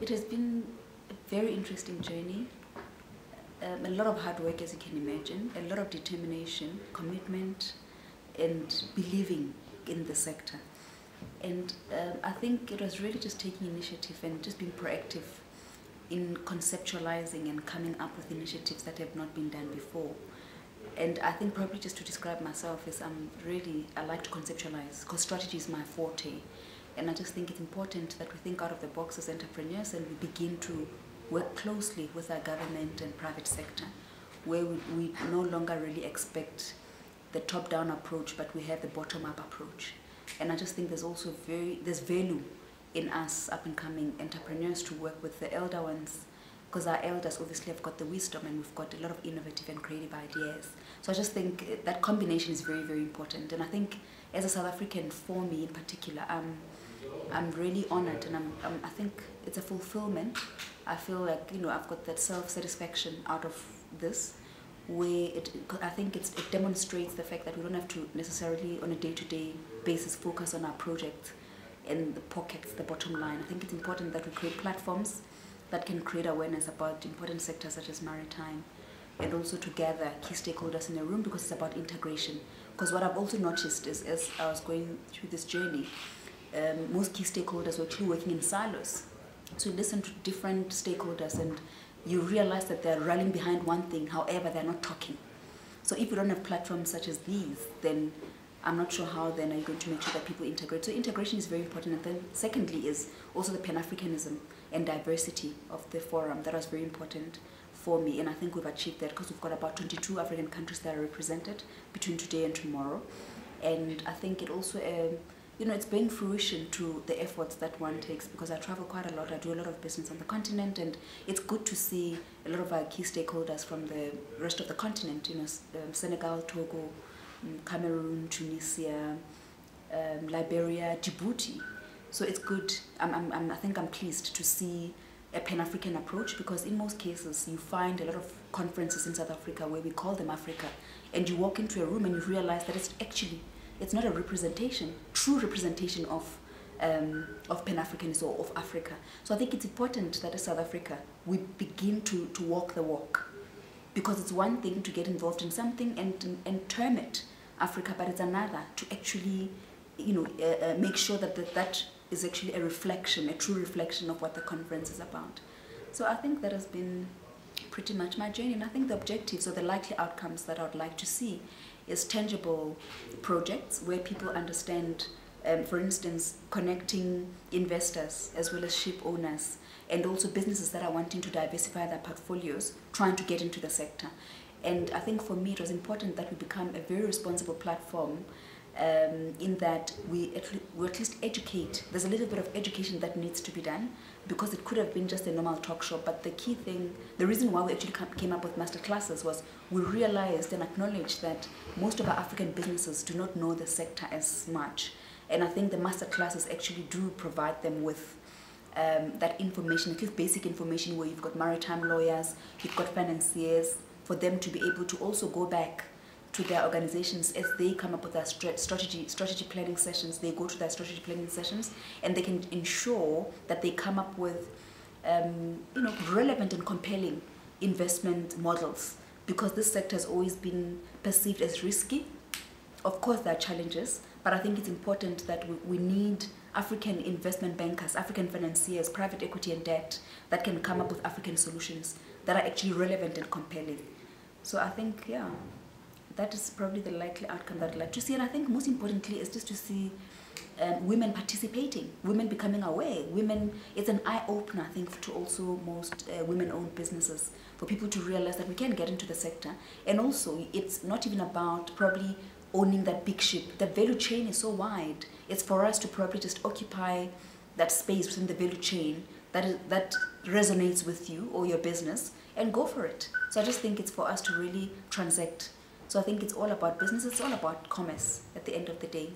It has been a very interesting journey. A lot of hard work, as you can imagine, a lot of determination, commitment, and believing in the sector. And I think it was really just taking initiative and just being proactive in conceptualizing and coming up with initiatives that have not been done before. And I think probably just to describe myself is I like to conceptualize, because strategy is my forte. And I just think it's important that we think out of the box as entrepreneurs and we begin to work closely with our government and private sector, where we no longer really expect the top-down approach, but we have the bottom-up approach. And I just think there's value in us up-and-coming entrepreneurs to work with the elder ones, because our elders obviously have got the wisdom and we've got a lot of innovative and creative ideas. So I just think that combination is very, very important. And I think as a South African, for me in particular, I'm really honored, and I think it's a fulfillment. I feel like, I've got that self-satisfaction out of this, where I think it demonstrates the fact that we don't have to necessarily on a day-to-day basis focus on our project and the pockets, the bottom line. I think it's important that we create platforms that can create awareness about important sectors such as maritime, and also to gather key stakeholders in a room, because it's about integration. Because what I've also noticed is, as I was going through this journey, most key stakeholders were actually working in silos. So you listen to different stakeholders and you realize that they're rallying behind one thing, however, they're not talking. So if you don't have platforms such as these, then I'm not sure how then are you going to make sure that people integrate. So integration is very important. And then secondly is also the Pan-Africanism and diversity of the forum. That was very important for me. And I think we've achieved that, because we've got about 22 African countries that are represented between today and tomorrow. And I think it also, it's bringing fruition to the efforts that one takes, because I travel quite a lot. I do a lot of business on the continent, and it's good to see a lot of our key stakeholders from the rest of the continent, Senegal, Togo, Cameroon, Tunisia, Liberia, Djibouti. So it's good. I think I'm pleased to see a Pan-African approach, because in most cases you find a lot of conferences in South Africa where we call them Africa, and you walk into a room and you realize that it's not a representation, true representation of Pan-Africanism or of Africa. So I think it's important that as South Africa, we begin to walk the walk, because it's one thing to get involved in something and term it Africa, but it's another to actually, make sure that is actually a reflection, a true reflection of what the conference is about. So I think that has been pretty much my journey, and I think the objectives or the likely outcomes that I would like to see is tangible projects where people understand, for instance, connecting investors as well as ship owners, and also businesses that are wanting to diversify their portfolios, trying to get into the sector. And I think for me it was important that we become a very responsible platform, in that we at least educate. There's a little bit of education that needs to be done, because it could have been just a normal talk show. But the key thing, the reason why we actually came up with master classes, was we realized and acknowledged that most of our African businesses do not know the sector as much. And I think the master classes actually do provide them with that information, at least basic information, where you've got maritime lawyers, you've got financiers, for them to be able to also go back to their organizations as they come up with their strategy planning sessions. They go to their strategy planning sessions, and they can ensure that they come up with relevant and compelling investment models, because this sector has always been perceived as risky. Of course there are challenges, but I think it's important that we need African investment bankers, African financiers, private equity and debt that can come up with African solutions that are actually relevant and compelling. So I think, that is probably the likely outcome that I'd like to see. And I think most importantly is just to see women participating, women becoming aware. Women, it's an eye-opener, I think, to also most women-owned businesses, for people to realize that we can get into the sector. And also, it's not even about probably owning that big ship. The value chain is so wide. It's for us to probably just occupy that space within the value chain that resonates with you or your business, and go for it. So I just think it's for us to really transact. So I think it's all about business, it's all about commerce at the end of the day.